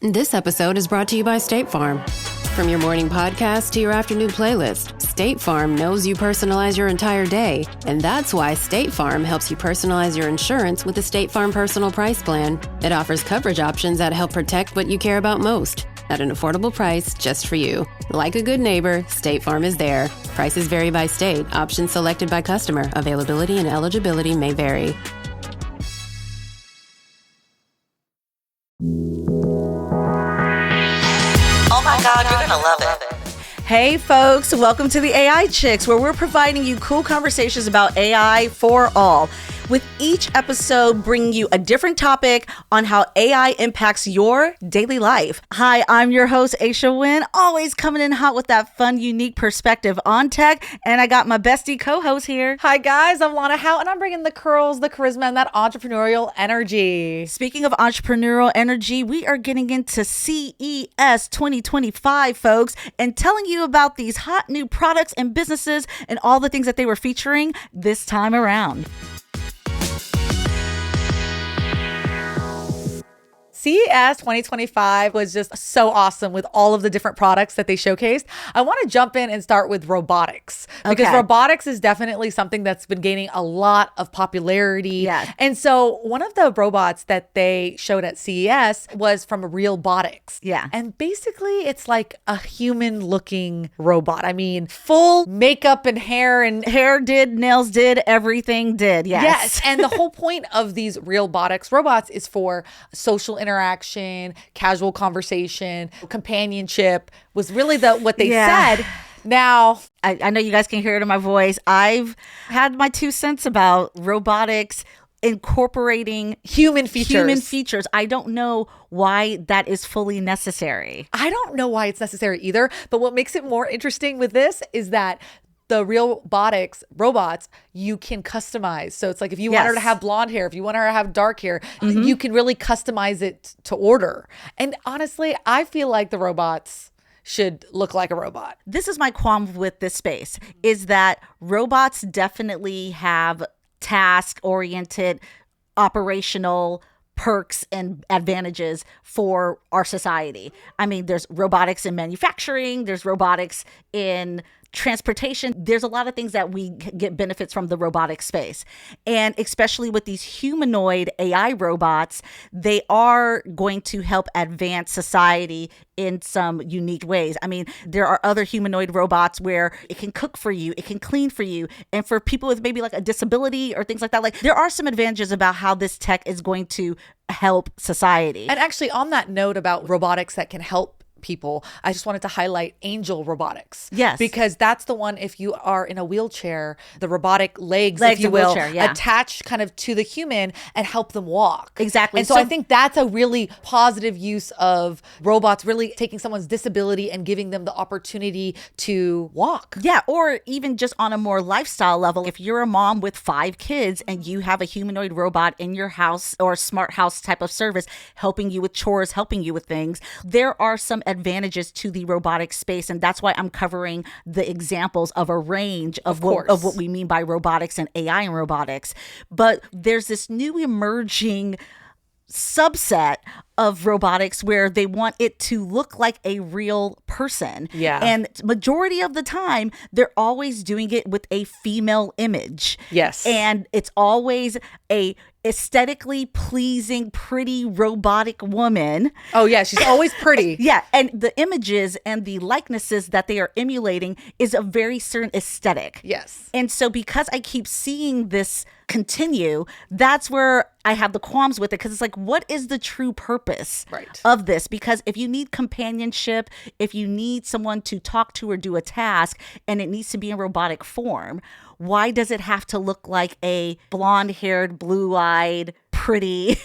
This episode is brought to you by State Farm. From your morning podcast to your afternoon playlist, State Farm knows you personalize your entire day, and that's why State Farm helps you personalize your insurance with the State Farm Personal Price Plan. It offers coverage options that help protect what you care about most at an affordable price just for you. Like a good neighbor, State Farm is there. Prices vary by state. Options selected by customer. Availability and eligibility may vary. Oh my God, you're gonna love it. Hey folks, welcome to the AI Chicks, where we're providing you cool conversations about AI for all. With each episode bringing you a different topic on how AI impacts your daily life. Hi, I'm your host, Aisha Wynn, always coming in hot with that fun, unique perspective on tech. And I got my bestie co-host here. Hi guys, I'm Lana Hout, and I'm bringing the curls, the charisma, and that entrepreneurial energy. Speaking of entrepreneurial energy, we are getting into CES 2025, folks, and telling you about these hot new products and businesses and all the things that they were featuring this time around.CES 2025 was just so awesome with all of the different products that they showcased. I want to jump in and start with robotics, because robotics is definitely something that's been gaining a lot of popularity. Yeah. And so one of the robots that they showed at CES was from Realbotics. Yeah. And basically it's like a human looking robot. I mean, full makeup and hair did, nails did, everything did. Yes. And the whole point of these Realbotics robots is for social interaction, casual conversation, companionship was really what they said. Now, I know you guys can hear it in my voice. I've had my 2 cents about robotics incorporating human features. I don't know why that is fully necessary. I don't know why it's necessary either. But what makes it more interesting with this is that the Realbotics robots, you can customize. So it's like if you want her to have blonde hair, if you want her to have dark hair, you can really customize it to order. And honestly, I feel like the robots should look like a robot. This is my qualm with this space, is that robots definitely have task-oriented, operational perks and advantages for our society. I mean, there's robotics in manufacturing, there's robotics in transportation. There's a lot of things that we get benefits from the robotic space. And especially with these humanoid AI robots, they are going to help advance society in some unique ways. I mean, there are other humanoid robots where it can cook for you, it can clean for you. And for people with maybe like a disability or things like that, like there are some advantages about how this tech is going to help society. And actually on that note about robotics that can help people, I just wanted to highlight Angel Robotics. Yes. Because that's the one, if you are in a wheelchair, the robotic legs if you will, attach kind of to the human and help them walk. Exactly. And so I think that's a really positive use of robots, really taking someone's disability and giving them the opportunity to walk. Yeah, or even just on a more lifestyle level, if you're a mom with 5 kids and you have a humanoid robot in your house or smart house type of service helping you with chores, helping you with things, there are some advantages to the robotic space. And that's why I'm covering the examples of a range of what we mean by robotics and AI and robotics. But there's this new emerging subset of robotics where they want it to look like a real person. Yeah. And majority of the time, they're always doing it with a female image. Yes. And it's always a aesthetically pleasing, pretty robotic woman. Oh yeah, she's always pretty. Yeah, and the images and the likenesses that they are emulating is a very certain aesthetic. Yes. And so because I keep seeing this continue, that's where I have the qualms with it, because it's like, what is the true purpose of this? Because if you need companionship, if you need someone to talk to or do a task, and it needs to be in robotic form, why does it have to look like a blonde-haired, blue-eyed, pretty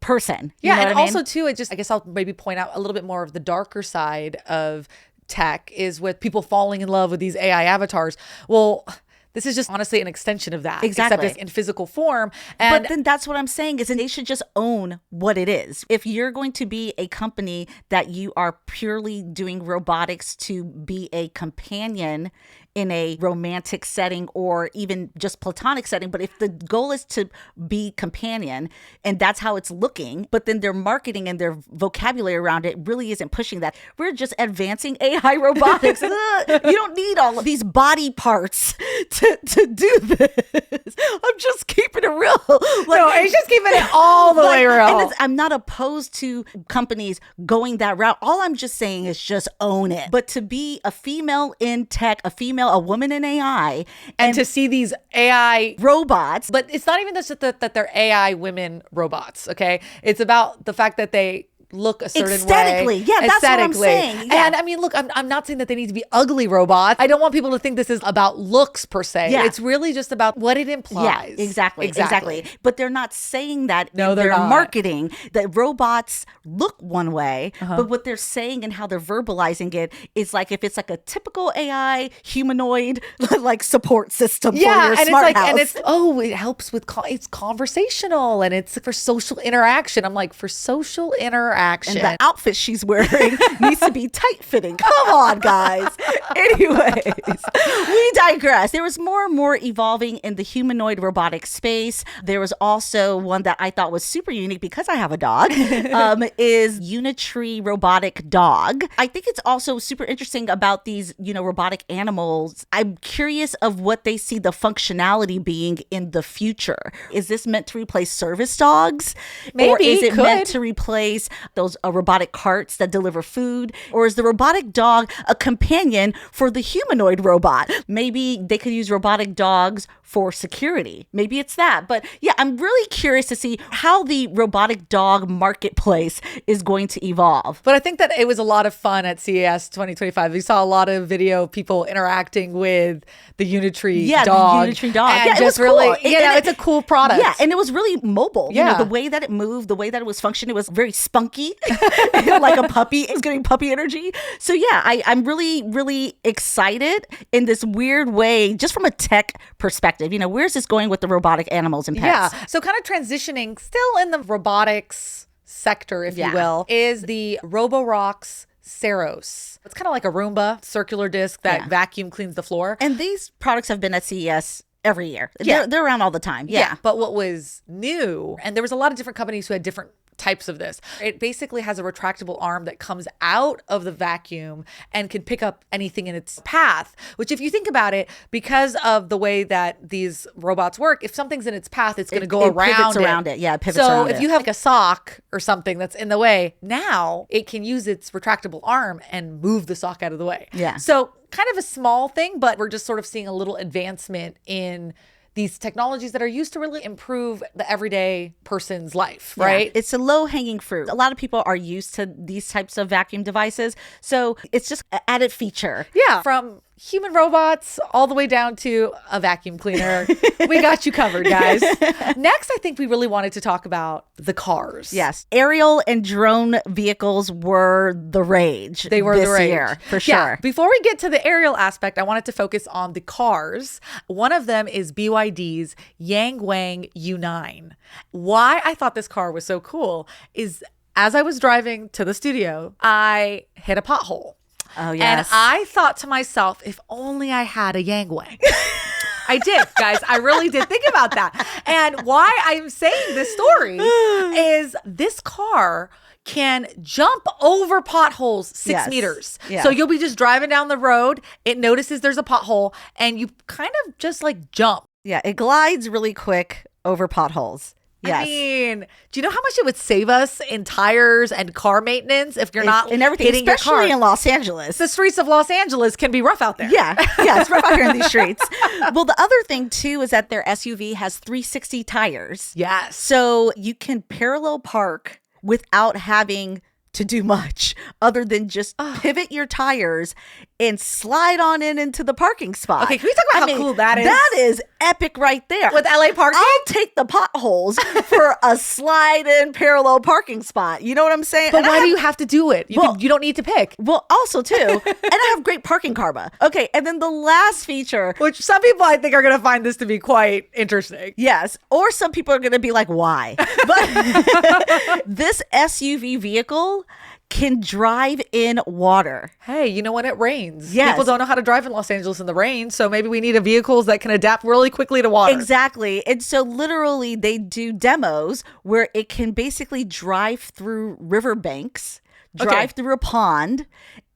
person? You know and what I mean? also too, I guess I'll maybe point out a little bit more of the darker side of tech is with people falling in love with these AI avatars. Well, this is just honestly an extension of that. Exactly. Except it's in physical form. And but then that's what I'm saying is they should just own what it is. If you're going to be a company that you are purely doing robotics to be a companion in a romantic setting or even just platonic setting. But if the goal is to be companion and that's how it's looking, but then their marketing and their vocabulary around it really isn't pushing that. We're just advancing AI robotics. You don't need all of these body parts to do this. I'm just keeping it real. No, it's just keeping it all the way real. And I'm not opposed to companies going that route. All I'm just saying is just own it. But to be a female in tech, a woman in AI, and to see these AI robots. But it's not even just that they're AI women robots, okay? It's about the fact that they look a certain aesthetically. way. Yeah, that's what I'm saying. Yeah. And I mean, look, I'm not saying that they need to be ugly robots. I don't want people to think this is about looks per se. Yeah. It's really just about what it implies. Yeah, exactly. But they're not saying that no, in their marketing, that robots look one way, but what they're saying and how they're verbalizing it is like if it's like a typical AI humanoid like support system for your smart house. And it helps with it's conversational and it's for social interaction. I'm like, for social interaction. And the outfit she's wearing needs to be tight-fitting. Come on, guys. Anyways, we digress. There was more and more evolving in the humanoid robotic space. There was also one that I thought was super unique because I have a dog, is Unitree robotic dog. I think it's also super interesting about these, robotic animals. I'm curious of what they see the functionality being in the future. Is this meant to replace service dogs? Maybe. Or is it meant to replace those robotic carts that deliver food? Or is the robotic dog a companion for the humanoid robot? Maybe they could use robotic dogs for security. Maybe it's that. But yeah, I'm really curious to see how the robotic dog marketplace is going to evolve. But I think that it was a lot of fun at CES 2025. We saw a lot of video of people interacting with the Unitree dog. The Unitree dog. And yeah, just it was really, cool. it's a cool product. Yeah, and it was really mobile. Yeah. The way that it moved, the way that it was functioning, it was very spunky, like a puppy. It's getting puppy energy. So yeah, I'm really, really excited in this weird way, just from a tech perspective. Where's this going with the robotic animals and pets? Yeah. So kind of transitioning still in the robotics sector, if you will, is the Roborox Ceros. It's kind of like a Roomba, circular disc that vacuum cleans the floor. And these products have been at CES every year. Yeah. They're around all the time. Yeah. But what was new, and there was a lot of different companies who had different types of this. It basically has a retractable arm that comes out of the vacuum and can pick up anything in its path, which if you think about it, because of the way that these robots work, if something's in its path, it's going to go around it. Yeah, it pivots so around it. So if you have like a sock or something that's in the way, now it can use its retractable arm and move the sock out of the way. Yeah. So kind of a small thing, but we're just sort of seeing a little advancement in these technologies that are used to really improve the everyday person's life, right? Yeah, it's a low-hanging fruit. A lot of people are used to these types of vacuum devices, so it's just an added feature. Yeah, from human robots all the way down to a vacuum cleaner. We got you covered, guys. Next, I think we really wanted to talk about the cars. Yes. Aerial and drone vehicles were the rage. They were this the rage. year, for sure. Yeah. Before we get to the aerial aspect, I wanted to focus on the cars. One of them is BYD's Wang U9. Why I thought this car was so cool is as I was driving to the studio, I hit a pothole. Oh, yes. And I thought to myself, if only I had a Wang. I did, guys. I really did think about that. And why I'm saying this story is this car can jump over potholes 6 meters. Yeah. So you'll be just driving down the road. It notices there's a pothole and you kind of just like jump. Yeah, it glides really quick over potholes. Yes. I mean, do you know how much it would save us in tires and car maintenance if you're not and everything, hitting especially your car? in Los Angeles? The streets of Los Angeles can be rough out there. Yeah, it's rough out here in these streets. Well, the other thing too is that their SUV has 360 tires. Yes. So you can parallel park without having to do much other than just pivot your tires and slide on into the parking spot. Okay, can we talk about how cool that is? That is epic right there. With LA parking? I'll take the potholes for a slide-in parallel parking spot. You know what I'm saying? But why do you have to do it? You don't need to pick. Well, also too, and I have great parking karma. Okay, and then the last feature, which some people I think are going to find this to be quite interesting. Yes, or some people are going to be like, why? But this SUV vehicle vehicle can drive in water. Hey, you know when it rains? Yes. People don't know how to drive in Los Angeles in the rain, so maybe we need a vehicles that can adapt really quickly to water. Exactly. And so literally they do demos where it can basically drive through riverbanks, drive through a pond.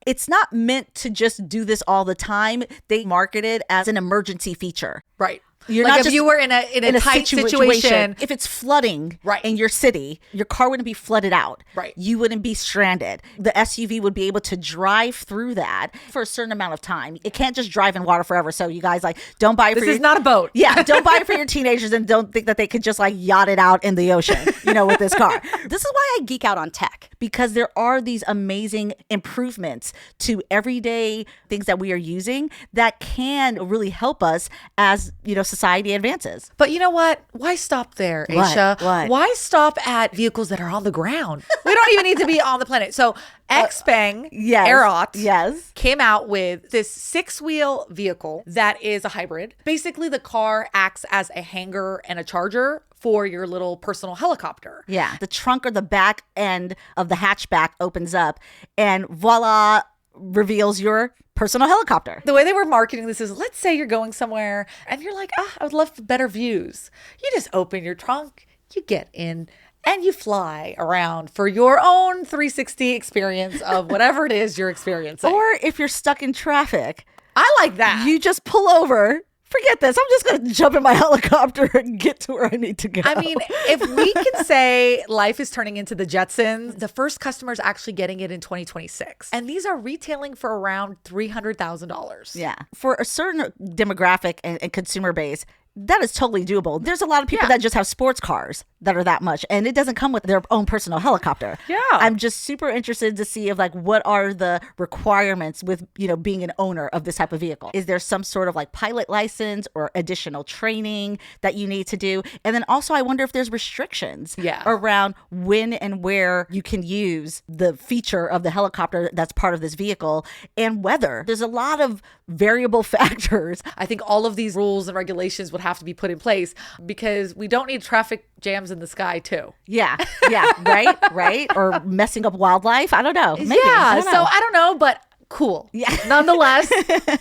It's not meant to just do this all the time. They market it as an emergency feature. Right. You're like not if just you were in a tight situation. If it's flooding Right. in your city, your car wouldn't be flooded out. Right. You wouldn't be stranded. The SUV would be able to drive through that for a certain amount of time. It can't just drive in water forever. So you guys don't buy it This is not a boat. Yeah, don't buy it for your teenagers and don't think that they could just yacht it out in the ocean, with this car. This is why I geek out on tech, because there are these amazing improvements to everyday things that we are using that can really help us as, society advances. But you know what? Why stop there, Aisha? What? Why stop at vehicles that are on the ground? We don't even need to be on the planet. So Xpeng Airot came out with this 6-wheel vehicle that is a hybrid. Basically, the car acts as a hangar and a charger for your little personal helicopter. Yeah. The trunk or the back end of the hatchback opens up and voila, reveals your personal helicopter. The way they were marketing this is, let's say you're going somewhere and you're like, I would love better views. You just open your trunk, you get in, and you fly around for your own 360 experience of whatever it is you're experiencing. Or if you're stuck in traffic, I like that. You just pull over. Forget this. I'm just going to jump in my helicopter and get to where I need to go. I mean, if we can say life is turning into the Jetsons, the first customer is actually getting it in 2026. And these are retailing for around $300,000. Yeah. For a certain demographic and consumer base, that is totally doable. There's a lot of people that just have sports cars that are that much, and it doesn't come with their own personal helicopter. Yeah. I'm just super interested to see what are the requirements with, being an owner of this type of vehicle. Is there some sort of pilot license or additional training that you need to do? And then also I wonder if there's restrictions around when and where you can use the feature of the helicopter that's part of this vehicle and weather. There's a lot of variable factors. I think all of these rules and regulations would have to be put in place because we don't need traffic jams in the sky too. Yeah. Right. Or messing up wildlife. I don't know. Maybe. I don't know, but cool. Yeah. Nonetheless,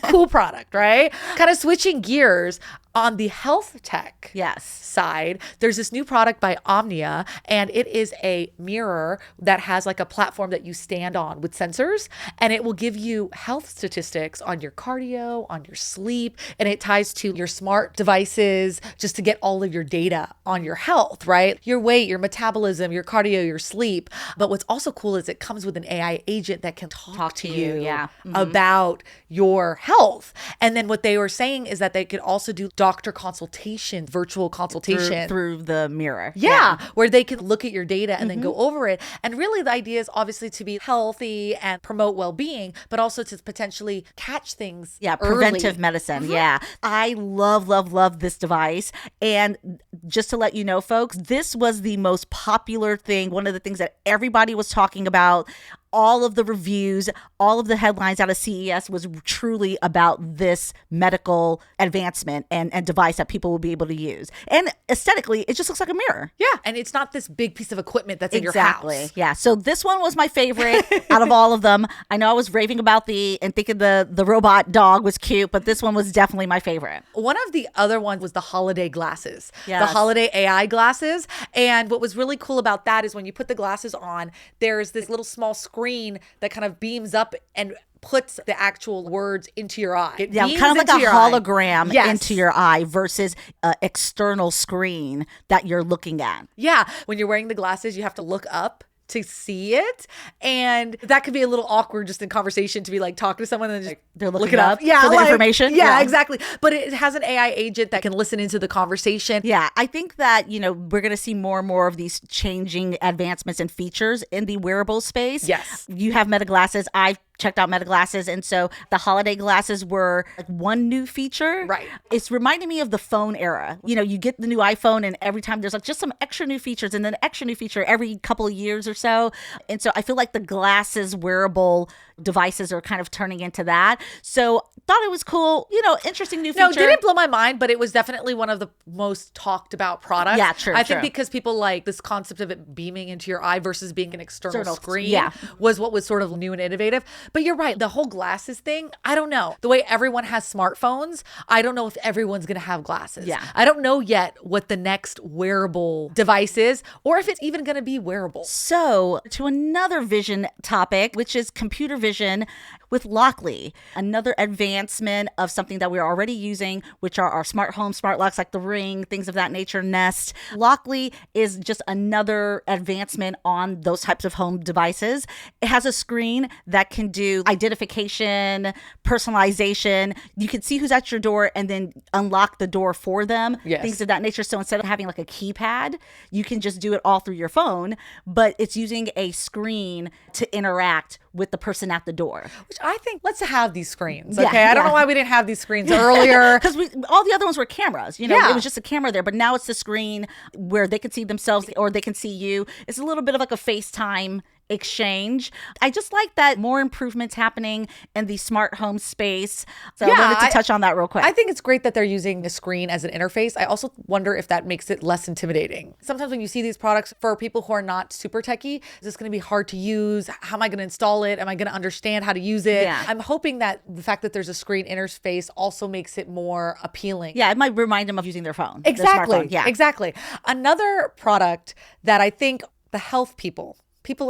cool product, right? Kind of switching gears. On the health tech side, there's this new product by Omnia, and it is a mirror that has a platform that you stand on with sensors, and it will give you health statistics on your cardio, on your sleep, and it ties to your smart devices just to get all of your data on your health, right? Your weight, your metabolism, your cardio, your sleep. But what's also cool is it comes with an AI agent that can talk to you about your health. And then what they were saying is that they could also do doctor consultation, virtual consultation through the mirror. Yeah, where they can look at your data and then go over it. And really the idea is obviously to be healthy and promote well-being, but also to potentially catch things preventive medicine. Yeah. I love this device. And just to let you know, folks, this was the most popular thing. One of the things that everybody was talking about. All of the reviews, all of the headlines out of CES was truly about this medical advancement and device that people will be able to use. And aesthetically, it just looks like a mirror. Yeah. And it's not this big piece of equipment that's in your house. Yeah. So this one was my favorite out of all of them. I know I was raving about and thinking the robot dog was cute, but this one was definitely my favorite. One of the other ones was the holiday glasses, the holiday AI glasses. And what was really cool about that is when you put the glasses on, there's this little small screen that kind of beams up and puts the actual words into your eye. Kind of like a hologram into your eye versus an external screen that you're looking at. Yeah. When you're wearing the glasses, you have to look up to see it, and that could be a little awkward just in conversgoing to be talking to someone and just they're looking look it up for the information. Yeah, exactly. But it has an AI agent that can listen into the conversation. Yeah, I think that we're going to see more and more of these changing advancements and features in the wearable space. Yes, you have Meta glasses. I've checked out Meta glasses. And so the holiday glasses were like one new feature. Right. It's reminding me of the phone era. You know, you get the new iPhone and every time there's like just some extra new features and then extra new feature every couple of years or so. And so I feel like the glasses wearable devices are kind of turning into that. So thought it was cool, you know, interesting new feature. No, didn't blow my mind, but it was definitely one of the most talked about products. Yeah, true. I think because people like this concept of it beaming into your eye versus being an external screen was what was sort of new and innovative. But you're right, the whole glasses thing, I don't know. The way everyone has smartphones, I don't know if everyone's going to have glasses. Yeah. I don't know yet what the next wearable device is or if it's even going to be wearable. So to another vision topic, which is computer vision with Lockley, another advancement of something that we're already using, which are our smart home, smart locks like the Ring, things of that nature, Nest. Lockley is just another advancement on those types of home devices. It has a screen that can do identification, personalization. You can see who's at your door and then unlock the door for them, things of that nature. So instead of having like a keypad, you can just do it all through your phone, but it's using a screen to interact with the person at the door. Which I think, let's have these screens, okay? I don't know why we didn't have these screens earlier. Because all the other ones were cameras, you know, it was just a camera there, but now it's the screen where they can see themselves or they can see you. It's a little bit of like a FaceTime exchange. I just like that more improvements happening in the smart home space. So I wanted to touch on that real quick. I think it's great that they're using the screen as an interface. I also wonder if that makes it less intimidating. Sometimes when you see these products for people who are not super techie, is this going to be hard to use? How am I going to install it? Am I going to understand how to use it? Yeah. I'm hoping that the fact that there's a screen interface also makes it more appealing. Yeah, it might remind them of using their phone. Exactly. Their smartphone. Yeah, exactly. Another product that I think the health people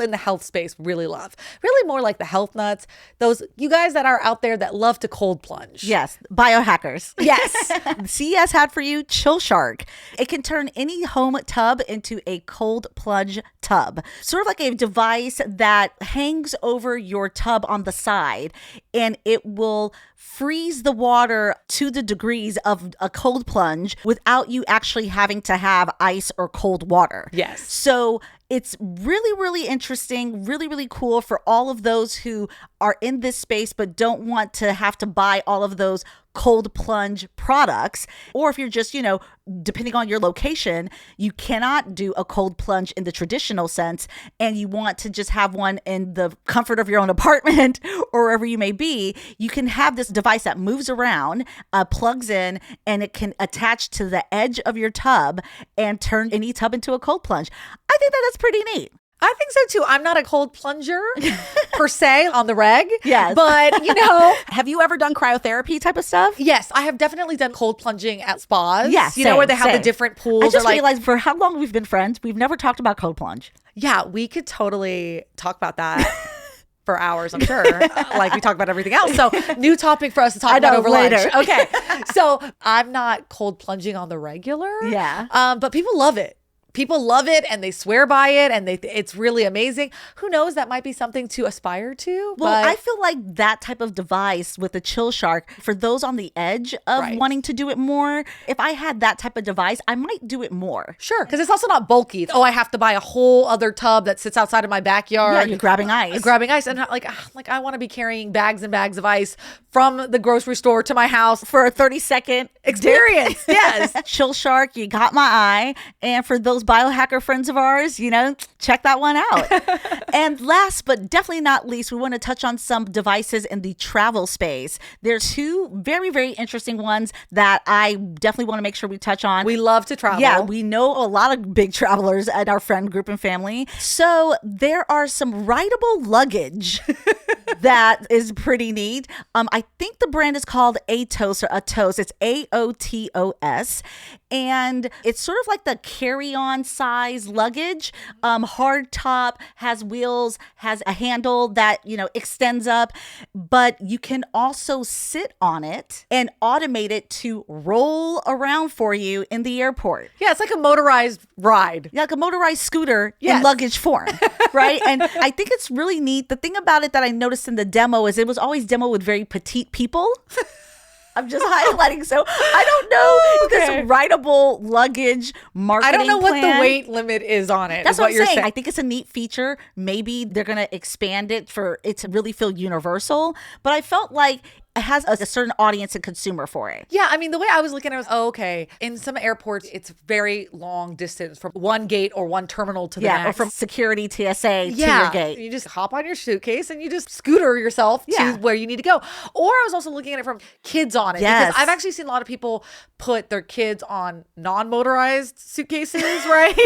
in the health space really love. Really more like the health nuts. Those you guys that are out there that love to cold plunge. Yes. Biohackers. Yes. CES had for you Chill Shark. It can turn any home tub into a cold plunge tub. Sort of like a device that hangs over your tub on the side and it will freeze the water to the degrees of a cold plunge without you actually having to have ice or cold water. Yes. So it's really, really interesting, really, really cool for all of those who are in this space but don't want to have to buy all of those cold plunge products. Or if you're just, you know, depending on your location, you cannot do a cold plunge in the traditional sense and you want to just have one in the comfort of your own apartment or wherever you may be, you can have this device that moves around, plugs in, and it can attach to the edge of your tub and turn any tub into a cold plunge. I think that that's pretty neat. I think so too. I'm not a cold plunger per se on the reg. Yes. But, you know. Have you ever done cryotherapy type of stuff? Yes, I have definitely done cold plunging at spas. Yes. You know, where they have the different pools. I just realized for how long we've been friends, we've never talked about cold plunge. Yeah, we could totally talk about that. For hours, I'm sure, like we talk about everything else. So new topic for us to talk about over later. Lunch. Okay. So I'm not cold plunging on the regular. Yeah. But people love it. People love it and they swear by it and it's really amazing. Who knows? That might be something to aspire to. Well, I feel like that type of device with the Chill Shark, for those on the edge of wanting to do it more, if I had that type of device, I might do it more. Sure. Because it's also not bulky. Oh, I have to buy a whole other tub that sits outside of my backyard. Yeah, you're grabbing ice. And like I want to be carrying bags and bags of ice from the grocery store to my house for a 30-second experience. Yes. Chill Shark, you got my eye. And for those biohacker friends of ours, you know, check that one out. And last but definitely not least, we want to touch on some devices in the travel space. There's two very, very interesting ones that I definitely want to make sure we touch on. We love to travel. Yeah, we know a lot of big travelers at our friend group and family. So there are some rideable luggage that is pretty neat. I think the brand is called Atos or Atos. It's AOTOS. And it's sort of like the carry-on size luggage. Hard top, has wheels, has a handle that, you know, extends up. But you can also sit on it and automate it to roll around for you in the airport. Yeah, it's like a motorized ride. Yeah, like a motorized scooter in luggage form, right? And I think it's really neat. The thing about it that I noticed in the demo is it was always demo with very petite people. I'm just highlighting. So I don't know this writable luggage marketing I don't know what plan. the weight limit is on it. That's what I'm you're saying. I think it's a neat feature. Maybe they're going to expand it for it to really feel universal. But I felt like it has a certain audience and consumer for it. Yeah, I mean, the way I was looking at it was, okay, in some airports, it's very long distance from one gate or one terminal to the next. Or from security TSA to your gate. You just hop on your suitcase and you just scooter yourself to where you need to go. Or I was also looking at it from kids on it. Yes. Because I've actually seen a lot of people put their kids on non-motorized suitcases, right?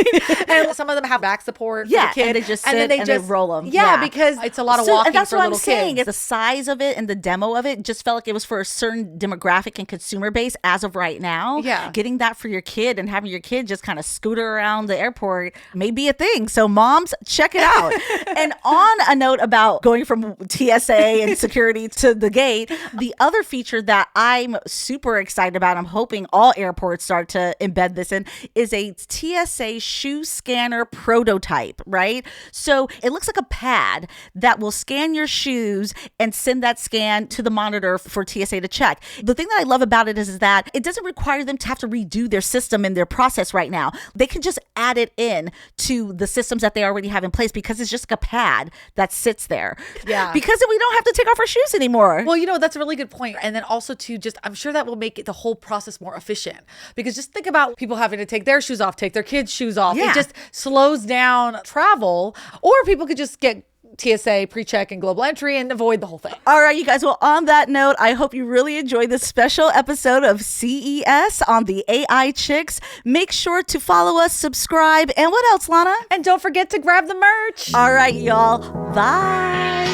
And some of them have back support for the kid. And they just sit and they roll them. Yeah, because it's a lot of walking and that's for what little I'm saying. kids. The size of it and the demo of it just felt like it was for a certain demographic and consumer base as of right now. Yeah. Getting that for your kid and having your kid just kind of scooter around the airport may be a thing. So moms, check it out. And on a note about going from TSA and security to the gate, the other feature that I'm super excited about, I'm hoping all airports start to embed this in, is a TSA shoe scanner prototype, right? So it looks like a pad that will scan your shoes and send that scan to the monitor for TSA to check. The thing that I love about it is that it doesn't require them to have to redo their system and their process right now. They can just add it in to the systems that they already have in place because it's just like a pad that sits there. Yeah. Because then we don't have to take off our shoes anymore. Well, that's a really good point. And then also to I'm sure that will make the whole process more efficient, because just think about people having to take their shoes off, take their kids' shoes off. Yeah. It just slows down travel. Or people could just get TSA pre-check and global entry and avoid the whole thing. All right, you guys. Well, on that note, I hope you really enjoyed this special episode of CES on the AI Chicks. Make sure to follow us, subscribe, and what else, Lana? And don't forget to grab the merch. All right, y'all. Bye.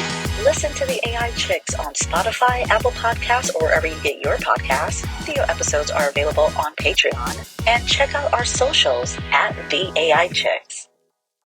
Listen to the AI Chicks on Spotify, Apple Podcasts, or wherever you get your podcasts. Video episodes are available on Patreon. And check out our socials at the AI Chicks.